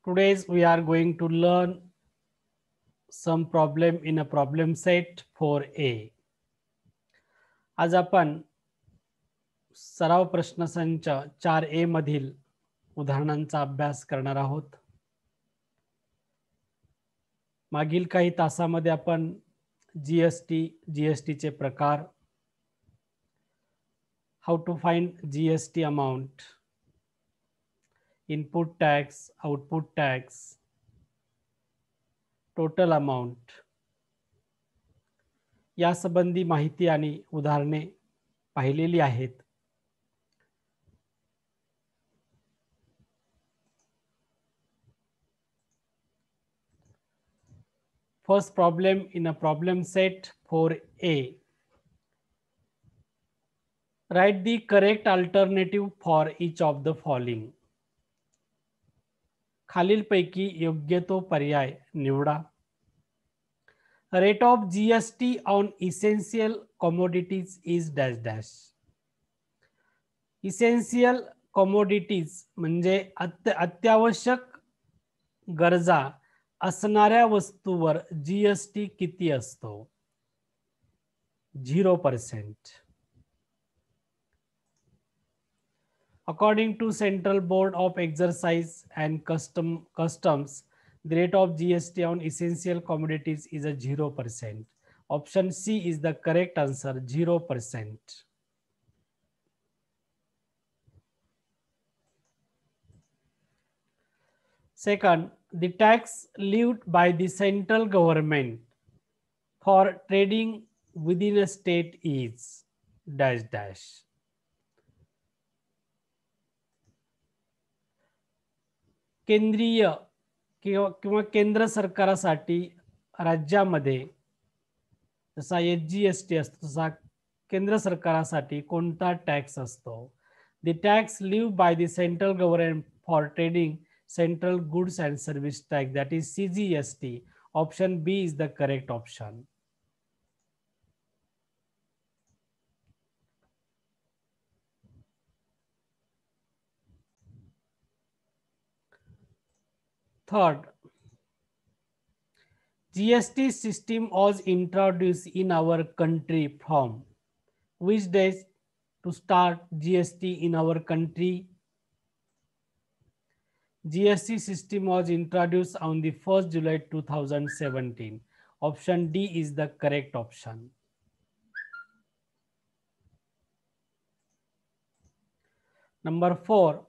Today we are going to learn some problem in a problem set 4A. आज आपण सराव प्रश्नसंच 4A मधील उदाहरणांचा अभ्यास करणार आहोत. मागील काही तासामध्ये आपण जीएसटी चे प्रकार, how to find GST amount, input tax, output tax, total amount या संबंधी माहिती आणि उदाहरणे पाहिलेली आहेत. First problem in a problem set 4A. Write the correct alternative for each of the following. खालीलपैकी योग्य तो पर्याय निवडा. Rate of GST on essential commodities is dash dash. Essential commodities म्हणजे अत्यावश्यक गरजा असणाऱ्या वस्तूवर जीएसटी किती असतो? 0%. According to Central Board of Excise and Customs, the rate of GST on essential commodities is a 0%. Option C is the correct answer, 0%. Second, the tax levied by the central government for trading within a state is dash dash. केंद्रीय किंवा केंद्र सरकारासाठी राज्यामध्ये जसा HGST असतो तसा केंद्र सरकारासाठी कोणता टॅक्स असतो? The tax lived by the central government for trading Central Goods and Service Tax, that is CGST. Option B is the correct option. Third, GST system was introduced in our country from which days to start GST in our country? GST system was introduced on the 1st July 2017. Option D is the correct option. Number 4,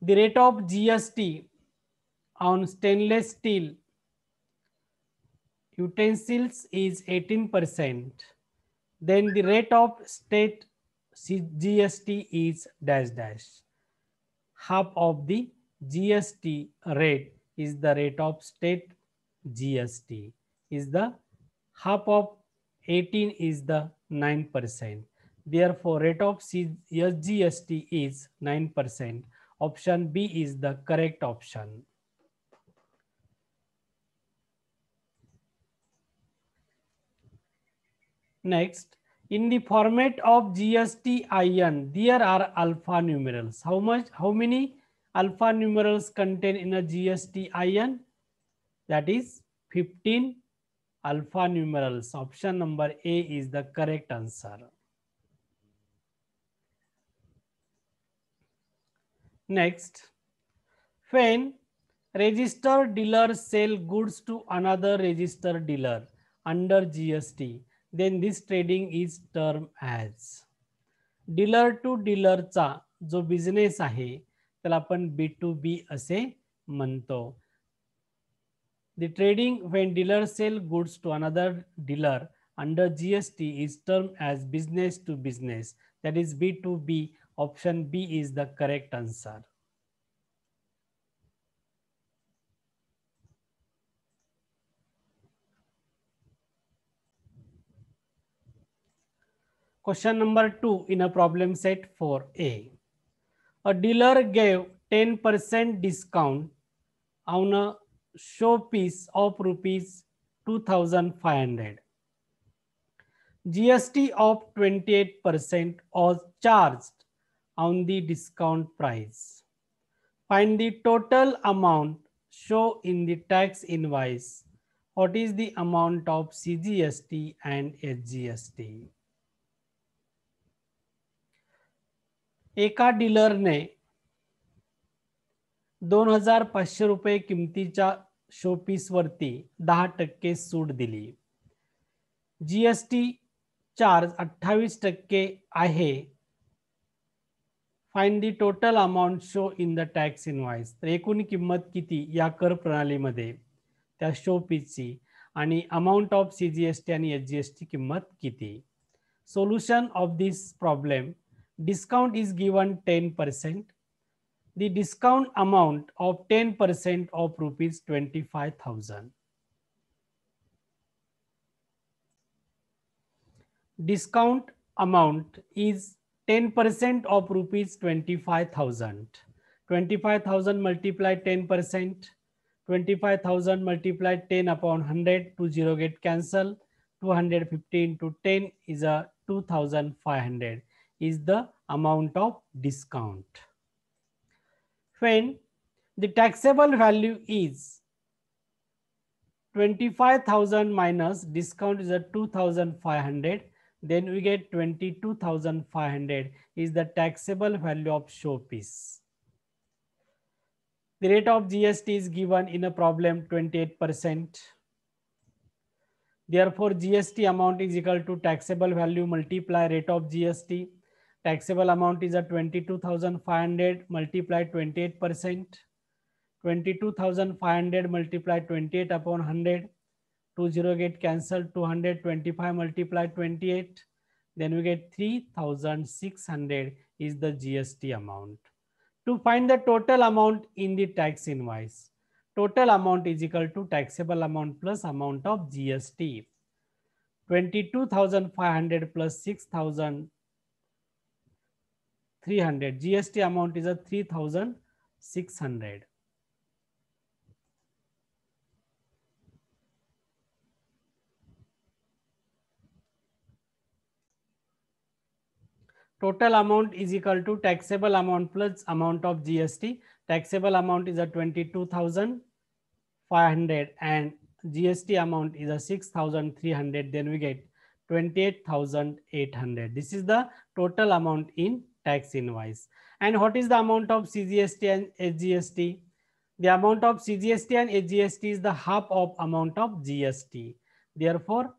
the rate of GST on stainless steel utensils is 18%. Then the rate of state GST is dash dash. Half of the GST rate is the rate of state GST, is the half of 18 is the 9%. Therefore, rate of GST is 9%. Option B is the correct option. Next, in the format of GSTIN, there are alpha numerals. How many alpha numerals contained in a GSTIN? That is 15 alpha numerals. Option number A is the correct answer. Next, when registered dealers sell goods to another registered dealer under GST, then this trading is termed as. Dealer to डीलरचा जो business आहे त्याला आपण B2B असे म्हणतो. The trading when dealers sell goods to another dealer under GST is termed as business to business, that is B2B. Option B is the correct answer. Question number 2 in a problem set 4A. A dealer gave 10% discount on a showpiece of rupees 2,500. GST of 28% was charged on the discount price. Find the total amount show in the tax invoice what is the amount of CGST and SGST. एका डीलरने 2500 रुपये किमतीच्या showpiece वरती 10% suit दिली. GST charge 28% आहे. Find the total amount show in the tax invoice. तर एकूण किंमत किती या कर प्रणालीमध्ये त्या शो पीसची आणि अमाउंट ऑफ सीजीएसटी आणि एसजीएसटी किंमत किती. Solution of this problem. Discount is given 10%. The discount amount of 10% of rupees 25,000. Discount amount is 10% of rupees 25,000. 25,000 multiply 10%. 25,000 multiply 10 upon 100. 20 get cancel. 250 into 10 is a 2,500 is the amount of discount. When the taxable value is 25,000 minus discount is at 2,500, then we get 22,500 is the taxable value of showpiece. The rate of GST is given in a problem 28%. Therefore, GST amount is equal to taxable value multiply rate of GST. Taxable amount is at 22,500 multiply 28%. 22,500 multiply 28 upon 100. 20 get cancelled. 225 multiply 28. Then we get 3,600 is the GST amount. To find the total amount in the tax invoice, total amount is equal to taxable amount plus amount of GST. 22,500 plus 6,300. GST amount is a 3,600. Total amount is equal to taxable amount plus amount of GST. Taxable amount is a 22,500 and GST amount is a 6,300. Then we get 28,800. This is the total amount in tax invoice. And what is the amount of CGST and SGST? The amount of CGST and SGST is the half of amount of GST. Therefore,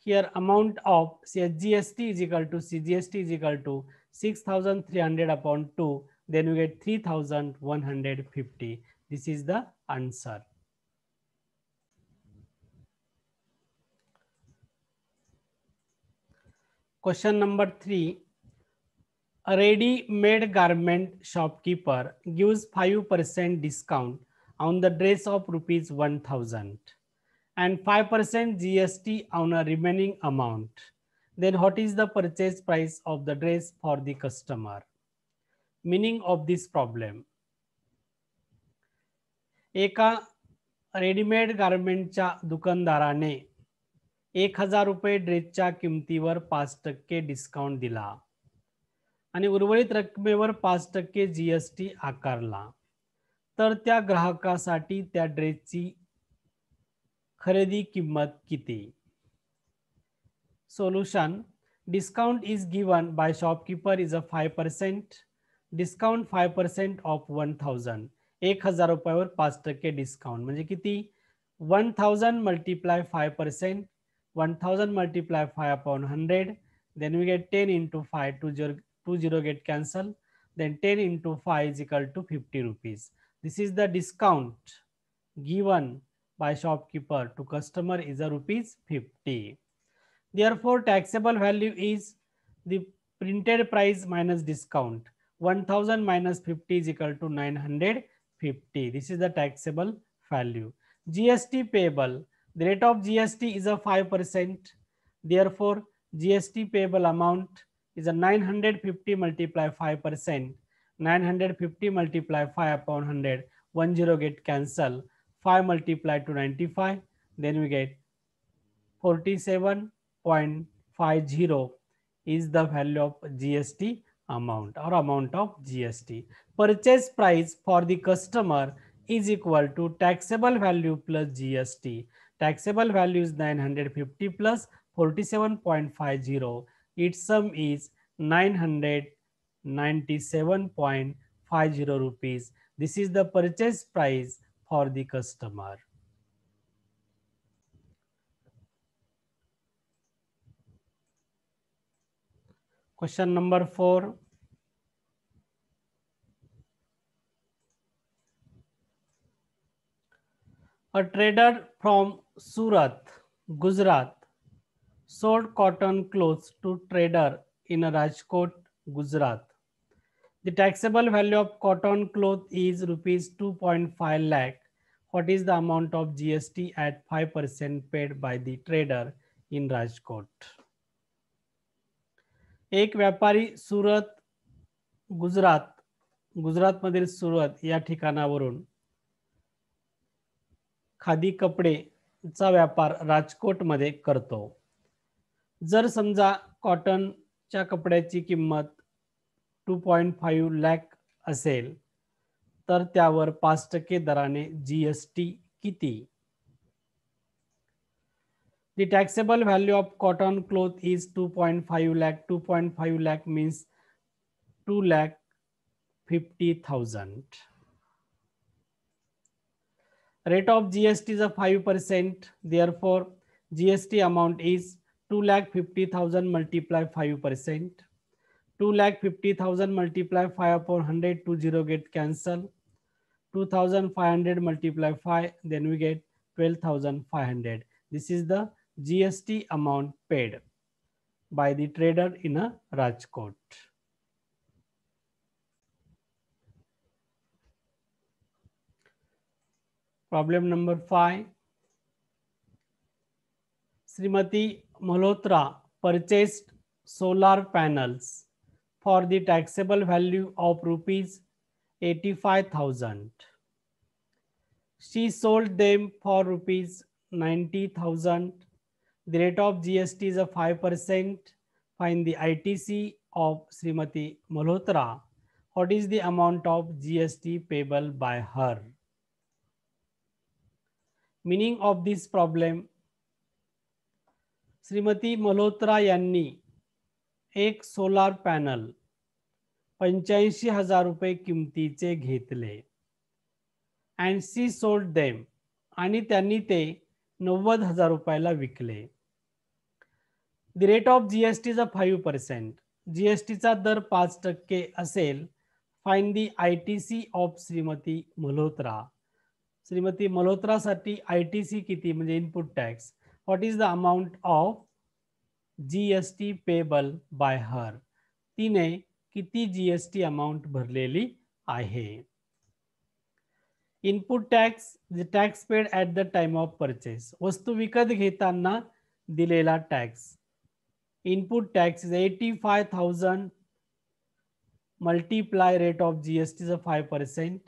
here amount of SGST is equal to CGST is equal to 6,300 upon 2. Then we get 3,150. This is the answer. Question number 3. A ready-made garment shopkeeper gives 5% discount on the dress of rupees 1,000 and 5% GST on a remaining amount. Then what is the purchase price of the dress for the customer? Meaning of this problem. एका readymade गारमेंटच्या दुकानदाराने 1,000 रुपये ड्रेसच्या किमतीवर 5% discount दिला आणि उर्वरित रकमेवर 5% GST आकारला. तर त्या ग्राहकासाठी त्या ड्रेसची खरेदी किंमत किती? Solution. Discount is given by shopkeeper is a 5%. Discount 5% of 1,000. 1,000 रुपयावर 5% discount म्हणजे किती? 1,000 multiply 5%. 1,000 multiply 5 upon 100. Then we get 10 into 5. 20 get cancelled. Then 10 into 5 is equal to 50 rupees. This is the discount given by shopkeeper to customer is a rupees 50. Therefore, taxable value is the printed price minus discount. 1,000 minus 50 is equal to 950. This is the taxable value. GST payable. The rate of GST is a 5%. Therefore, GST payable amount is a 950 multiply 5%. 950 multiply 5 upon 100. 10 get cancelled. 5 multiply to 95. Then we get 47.50 is the value of GST amount or amount of GST. Purchase price for the customer is equal to taxable value plus GST. Taxable value is 950 plus 47.50. Its sum is 997.50 rupees. This is the purchase price for the customer. Question number 4. A trader from Surat, Gujarat, sold cotton clothes to trader in Rajkot, Gujarat. The taxable value of cotton cloth is rupees 2.5 lakh. What is the amount of GST at 5% paid by the trader in Rajkot? एक व्यापारी सुरत, गुजरातमधील सुरत या ठिकाणावरून खादी कपडेचा व्यापार राजकोटमध्ये करतो. जर समजा कॉटनच्या कपड्याची किंमत 2.5 लाख असेल तर त्यावर 5% दराने GST किती? The taxable value of cotton cloth is 2.5 lakh. 2.5 lakh means 2,50,000. Rate of GST is a 5%. Therefore, GST amount is 2,50,000 multiply 5%. 2,50,000 multiply 5 upon 100, 20 get cancel. 2,500 multiply 5, then we get 12,500. This is the GST amount paid by the trader in a Rajkot. Problem number 5. Srimati Malhotra purchased solar panels for the taxable value of rupees 85,000. She sold them for rupees 90,000. The rate of GST is a 5%. Find the ITC of Srimati Malhotra. What is the amount of GST payable by her? Meaning of this problem. Shrimati Malhotra यांनी एक solar panel 85,000 रुपये किमतीचे घेतले. And C sold them, आणि त्यांनी ते 90,000 रुपयाला विकले. The rate of GST is 5%. GSTचा दर 5% असेल. Find the ITC of Shrimati Malhotra. Shrimati मल्होत्रासाठी ITC किती म्हणजे input tax. What is the amount of GST payable by her? तिने किती GST अमाउंट भरलेली आहे. Input tax, the tax paid at the time of purchase. वस्तू विकत घेताना दिलेला tax. Input tax is 85,000 multiply rate of GST is 5%.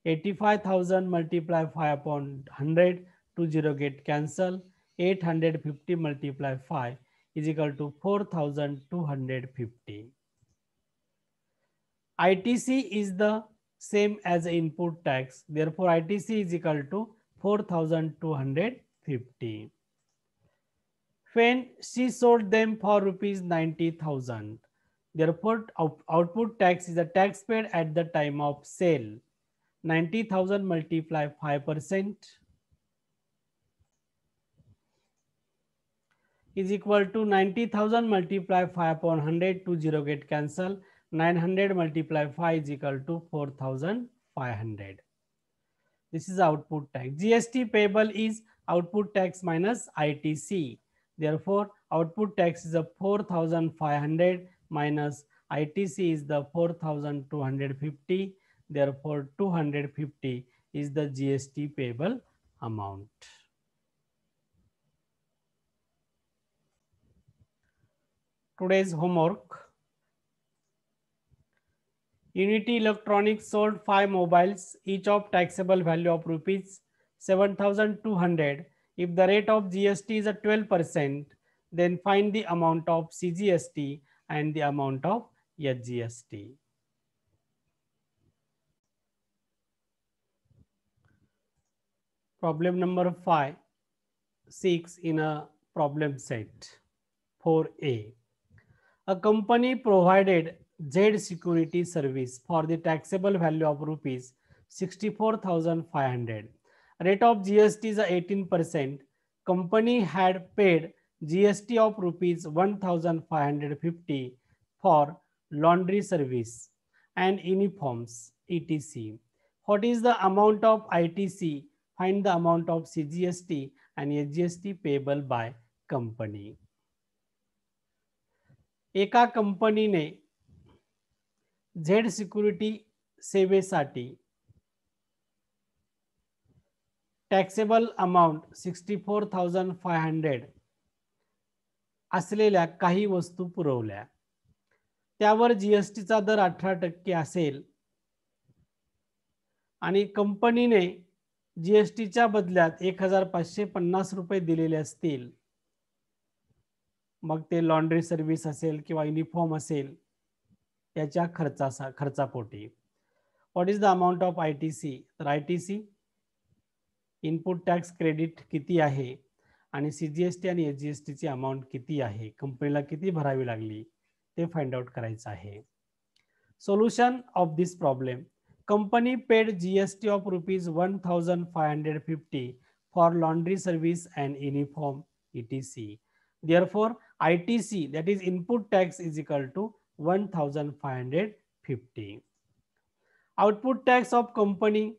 85,000 multiply 5 upon 100, 20 get cancel. 850 multiply 5 is equal to 4,250. ITC is the same as input tax. Therefore, ITC is equal to 4,250. When she sold them for rupees 90,000. Therefore, output tax is the tax paid at the time of sale. 90,000 multiply 5%. Is equal to 90,000 multiply 5 upon 100, 20 get cancel. 900 multiply 5 is equal to 4,500. This is output tax. GST payable is output tax minus ITC. Therefore, output tax is a 4,500 minus ITC is the 4,250. Therefore, 250 is the GST payable amount. Today's homework. Unity Electronics sold 5 mobiles, each of taxable value of rupees 7,200. If the rate of GST is at 12%, then find the amount of CGST and the amount of SGST. Problem number 5, 6 in a problem set. 4A. A company provided Z security service for the taxable value of rupees 64,500. Rate of GST is 18%. Company had paid GST of rupees 1,550 for laundry service and uniforms, etc. What is the amount of ITC? Find the amount of CGST and SGST payable by company. एका कंपनीने Z security सेवेसाठी taxable amount 64,500 असलेल्या काही वस्तू पुरवल्या. त्यावर जीएसटीचा दर 18% असेल आणि कंपनीने जीएसटीच्या बदल्यात 1,550 रुपये दिलेले असतील. मग ते लॉन्ड्री सर्व्हिस असेल किंवा युनिफॉर्म असेल त्याच्या खर्चापोटी. What is the amount of ITC? तर आयटीसी इनपुट टॅक्स क्रेडिट किती आहे आणि सीजीएसटी आणि एसजीएसटीची अमाउंट किती आहे, कंपनीला किती भरावी लागली ते फाइंड आउट करायचं आहे. Solution of this problem. Company paid GST of rupees 1,550 for laundry service and uniform etc. Therefore, ITC, that is input tax, is equal to 1,550. Output tax of company.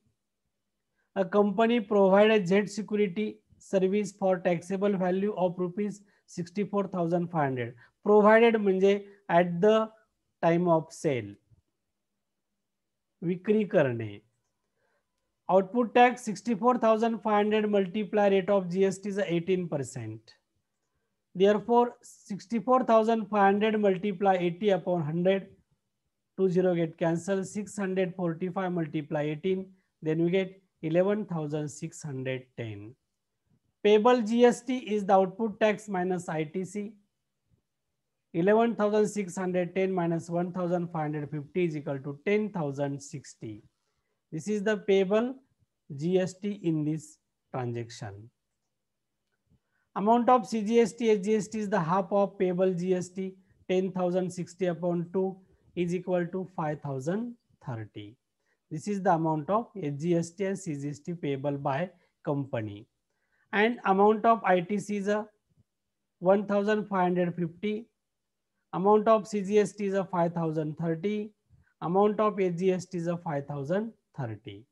A company provided Z security service for taxable value of rupees 64,500. Provided म्हणजे at the time of sale. विक्री करणे. Output tax 64,500 multiply rate of GST is 18%. Therefore, 64,500 multiply 80 upon 100, 20 get cancelled, 645 multiply 18, then we get 11,610. Payable GST is the output tax minus ITC. 11,610 minus 1,550 is equal to 10,060. This is the payable GST in this transaction. Amount of CGST, SGST is the half of payable GST. 10,060 upon 2 is equal to 5,030. This is the amount of SGST and CGST payable by company. And amount of ITC is a 1,550. Amount of CGST is a 5,030. Amount of SGST is a 5,030.